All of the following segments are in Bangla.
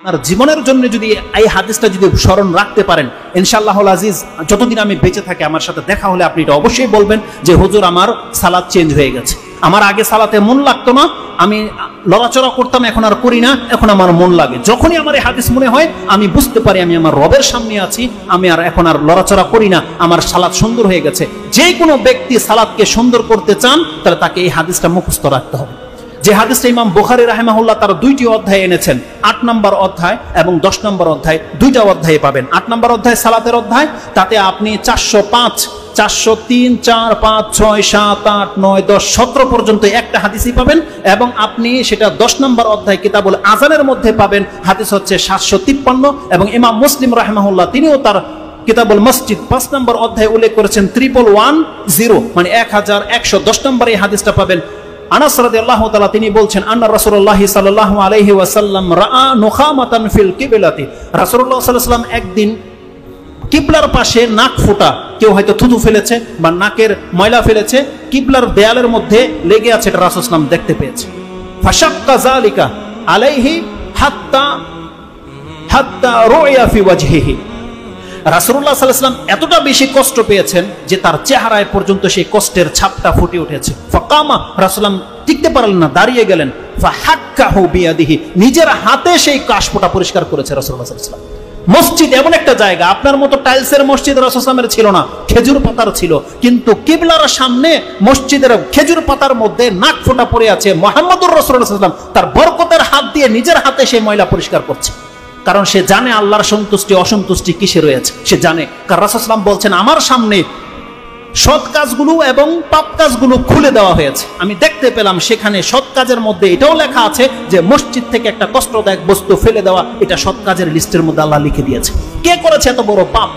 আর জীবনের জন্য যদি এই হাদিসটা যদি স্মরণ রাখতে পারেন, ইনশাআল্লাহুল আজিজ যতদিন আমি বেঁচে থাকি আমার সাথে দেখা হলে আপনি এটা অবশ্যই বলবেন যে হুজুর আমার সালাত চেঞ্জ হয়ে গেছে, আমার আগে সালাতে মন লাগতো না, আমি লড়াচড়া করতাম, এখন আর করি না, এখন আমার মন লাগে। যখনই আমার এই হাদিস মনে হয় আমি বুঝতে পারি আমি আমার রবের সামনে আছি, আমি আর এখন আর লড়াচড়া করি না, আমার সালাত সুন্দর হয়ে গেছে। যে কোনো ব্যক্তি সালাতকে সুন্দর করতে চান তাহলে তাকে এই হাদিসটা মুখস্থ রাখতে হবে। যে হাদিসটা ইমাম বুখারী রাহিমাহুল্লাহ তার 2টি অধ্যায় এনেছেন, 8 নম্বর অধ্যায় এবং 10 নম্বর অধ্যায়, 2টা অধ্যায়ে পাবেন। 8 নম্বর অধ্যায় সালাতের অধ্যায়, তাতে আপনি 405, 403, 4, 5, 6, 7, 8, 9, 10, 17 পর্যন্ত একটা হাদিসই পাবেন। এবং আপনি সেটা 10 নম্বর অধ্যায় কিতাবুল আযানের মধ্যে পাবেন, হাদিস হচ্ছে 753। এবং ইমাম মুসলিম রাহিমাহুল্লাহ তিনিও তার কিতাবুল মসজিদ 5 নম্বর অধ্যায়ে উল্লেখ করেছেন 1110, মানে 1110 নম্বর এই হাদিসটা পাবেন। আনাস রাদিয়াল্লাহু তাআলা তিনি বলছেন আন্না রাসূলুল্লাহ সাল্লাল্লাহু আলাইহি ওয়াসাল্লাম রাআ নুখামাতান ফিল কিবলাতি, রাসূলুল্লাহ সাল্লাল্লাহু আলাইহি ওয়াসাল্লাম একদিন কিবলার পাশে নাক ফোঁটা, কেউ হয়তো থুতু ফেলেছে বা নাকের ময়লা ফেলেছে, কিবলার দেয়ালের মধ্যে লেগে আছে, এটা রাসূল সাল্লাল্লাহু আলাইহি ওয়াসাল্লাম দেখতে পেয়েছে। ফাশাক্কা যালিকা আলাইহি হাত্তা রুইয়া ফি ওয়াজহিহি, রাসূলুল্লাহ সাল্লাল্লাহু আলাইহি ওয়াসাল্লাম এতটা বেশি কষ্ট পেয়েছেন যে তার চেহারায় পর্যন্ত সেই কষ্টের ছাপটা ফুটে উঠেছে। ফাকামা, রাসূলুল্লাহ টিকতে পারলেন না, দাঁড়িয়ে গেলেন। ফাহাক্কাহু বিয়াদিহি, নিজের হাতে সেই কাশফোঁটা পরিষ্কার করেছে রাসূলুল্লাহ সাল্লাল্লাহু আলাইহি ওয়াসাল্লাম। মসজিদ এমন একটা জায়গা, আপনার মতো টাইলসের মসজিদ রাসূল সাল্লাল্লাহু আলাইহি ওয়াসাল্লামের ছিল না, খেজুর পাতার ছিল, কিন্তু কিবলার সামনে মসজিদের খেজুর পাতার মধ্যে নাক ফোঁটা পড়ে আছে, মুহাম্মদুর রাসূলুল্লাহ সাল্লাল্লাহু আলাইহি ওয়াসাল্লাম তার বরকতের হাত দিয়ে নিজের হাতে সেই ময়লা পরিষ্কার করছে। কারণ সে জানে আল্লাহর সন্তুষ্টি অসন্তুষ্টি কিসে রয়েছে, সে জানে। কারণ রাসূল সাল্লাল্লাহু আলাইহি ওয়াসাল্লাম বলছেন আমার সামনে সৎ কাজগুলো এবং পাপ কাজগুলো খুলে দেওয়া হয়েছে, আমি দেখতে পেলাম সেখানে সৎ কাজের মধ্যে এটাও লেখা আছে যে মসজিদ থেকে একটা কষ্টদায়ক বস্তু ফেলে দেওয়া, এটা সৎ কাজের লিস্টের মধ্যে আল্লাহ লিখে দিয়েছে। কে করেছে এত বড় পাপ?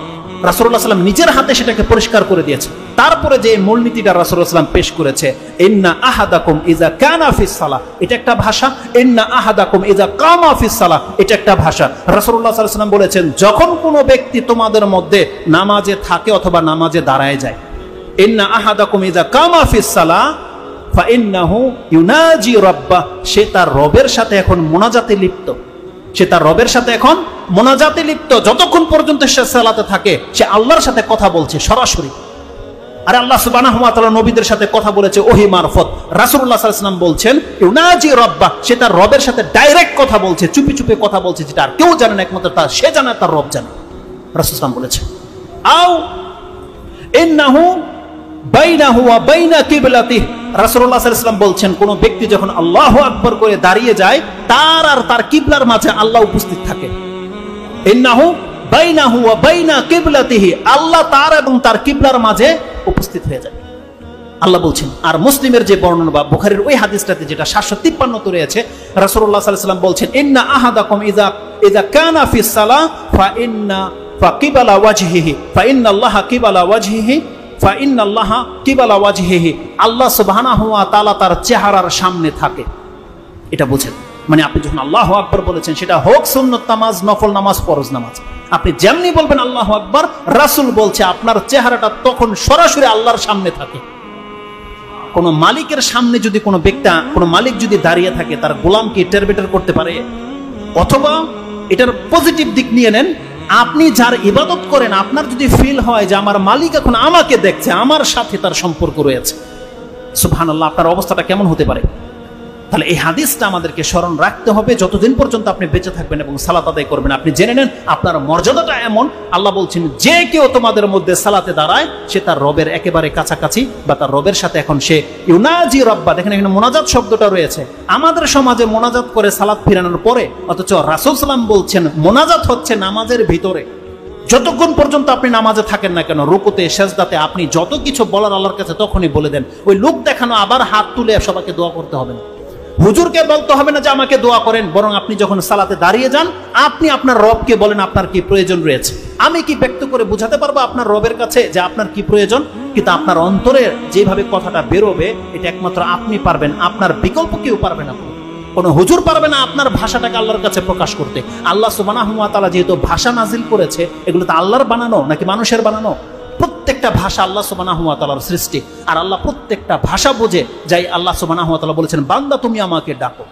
রাসূলুল্লাহ সাল্লাল্লাহু আলাইহি ওয়াসাল্লাম নিজের হাতে সেটাকে পরিষ্কার করে দিয়েছে। তারপরে যে মূলনীতিটা রাসূলুল্লাহ সাল্লাল্লাহু আলাইহি ওয়াসাল্লাম পেশ করেছে, ইন্না আহাদাকুম ইযা কানা ফিস সালাহ, এটা একটা ভাষা। ইন্না আহাদাকুম ইযা কামা ফিস সালাহ, এটা একটা ভাষা। রাসূলুল্লাহ সাল্লাল্লাহু আলাইহি ওয়াসাল্লাম বলেছেন যখন কোনো ব্যক্তি তোমাদের মধ্যে নামাজে থাকে অথবা নামাজে দাঁড়ায় যায়, ইন্না আহাদাকুম ইযা কামা ফিস সালাহ ফাইন্নাহু ইউনাজি রাব্বাহ, সে তার রবের সাথে এখন মুনাজাতে লিপ্ত, সে তার রবের সাথে এখন মুনাজাতে লিপ্ত। যতক্ষণ পর্যন্ত সে সালাতে থাকে সে আল্লাহর সাথে কথা বলছে সরাসরি। আর আল্লাহ সুবহানাহু ওয়া তাআলা নবীদের সাথে কথা বলেছে ওহী মারফত। রাসূলুল্লাহ সাল্লাল্লাহু আলাইহি ওয়াসাল্লাম বলছেন ইউনাজি রাব্বাহ, সে তার রবের সাথে ডাইরেক্ট কথা বলছে, চুপি চুপি কথা বলছে, যেটা আর কেউ জানে না, একমাত্র তার সে জানে, তার রব জানে। রাসূল সাল্লাল্লাহু আলাইহি ওয়াসাল্লাম বলেছেন আও ইন্নাহু বাইনাহু ওয়া বাইনা কিবলাতিহি, রাসূলুল্লাহ সাল্লাল্লাহু আলাইহি ওয়াসাল্লাম বলছেন কোন ব্যক্তি যখন আল্লাহু আকবার করে দাঁড়িয়ে যায় তার আর তার কিবলার মাঝে আল্লাহ উপস্থিত থাকে। ইন্নাহু বাইনাহু ওয়া বাইনা কিবলাতিহি, আল্লাহ তার এবং তার কিবলার মাঝে উপস্থিত হয়ে যায়, আল্লাহ বলছেন। আর মুসলিমের যে বর্ণনা বা বুখারীর ওই হাদিসটাতে যেটা 753 রয়েছে, রাসূলুল্লাহ সাল্লাল্লাহু আলাইহি ওয়াসাল্লাম বলছেন ইন্না আহাদাকুম ইযা কানা ফিস সালাহ ফাকিবালা ওয়াজহিহি ফাইন্নাল্লাহা কিবালা ওয়াজহিহি ফাইন্নাল্লাহা কিবালা ওয়াজহিহি, আল্লাহ সুবহানাহু ওয়া তাআলা তার চেহারার সামনে থাকে, এটা বুঝেন। মানে আপনি যখন আল্লাহু আকবার বলেছেন, সেটা হোক সুন্নত নামাজ, নফল নামাজ, ফরজ নামাজ, আপনি যেমনি বলবেন আল্লাহু আকবার, রাসূল বলছে আপনার চেহারাটা তখন সরাসরি আল্লাহর সামনে থাকে। কোন মালিকের সামনে যদি কোনো ব্যক্তি, কোনো মালিক যদি দাঁড়িয়ে থাকে, তার গোলামকে টেরবেটার করতে পারে? অথবা এটার পজিটিভ দিক নিয়ে নেন, আপনি যার ইবাদত করেন আপনার যদি ফিল হয় যে আমার মালিক এখন আমাকে দেখছে, আমার সাথে তার সম্পর্ক রয়েছে, সুবহানাল্লাহ, আপনার অবস্থাটা কেমন হতে পারে? তাহলে এই হাদিসটা আমাদেরকে স্মরণ রাখতে হবে যতদিন পর্যন্ত আপনি বেঁচে থাকবেন এবং সালাত আদায় করবেন। আপনি জেনে নেন আপনার মর্যাদাটা এমন, আল্লাহ বলছেন যে কেউ তোমাদের মধ্যে সালাতে দাঁড়ায় সে তার রবের একেবারে কাছাকাছি, বা তার রবের সাথে এখন সে ইউনাজি রাব্বা। দেখেন এখানে মোনাজাত শব্দটা রয়েছে। আমাদের সমাজে মোনাজাত করে সালাত ফিরানোর পরে, অথচ রাসূল সাল্লাল্লাহু আলাইহি ওয়াসাল্লাম বলছেন মোনাজাত হচ্ছে নামাজের ভিতরে। যতক্ষণ পর্যন্ত আপনি নামাজে থাকেন না কেন, রুকুতে সেজদাতে আপনি যত কিছু বলার আল্লাহর কাছে তখনই বলে দেন। ওই লোক দেখানো আবার হাত তুলে সবাইকে দোয়া করতে হবে না, হুজুরকে বলতে হবে না যে আমাকে দোয়া করেন, বরং আপনি যখন সালাতে দাঁড়িয়ে যান আপনি আপনার রবকে বলেন আপনার কি প্রয়োজন রয়েছে। আমি কি ব্যক্ত করে বোঝাতে পারবো আপনার রবের কাছে যে আপনার কি প্রয়োজন? কিন্তু আপনার অন্তরে যেভাবে কথাটা বেরোবে এটা একমাত্র আপনি পারবেন, আপনার বিকল্প কেউ পারবে না, কোনো হুজুর পারবে না আপনার ভাষাটাকে আল্লাহর কাছে প্রকাশ করতে। আল্লাহ সুবহানাহু ওয়া তাআলা যেহেতু ভাষা নাজিল করেছে, এগুলো তো আল্লাহর বানানো নাকি মানুষের বানানো? প্রত্যেকটা ভাষা আল্লাহ সুবহানাহু ওয়া তাআলার সৃষ্টি, আর আল্লাহ প্রত্যেকটা ভাষা বোঝে। যাই আল্লাহ সুবহানাহু ওয়া তাআলা বলেছেন বান্দা তুমি আমাকে ডাকো।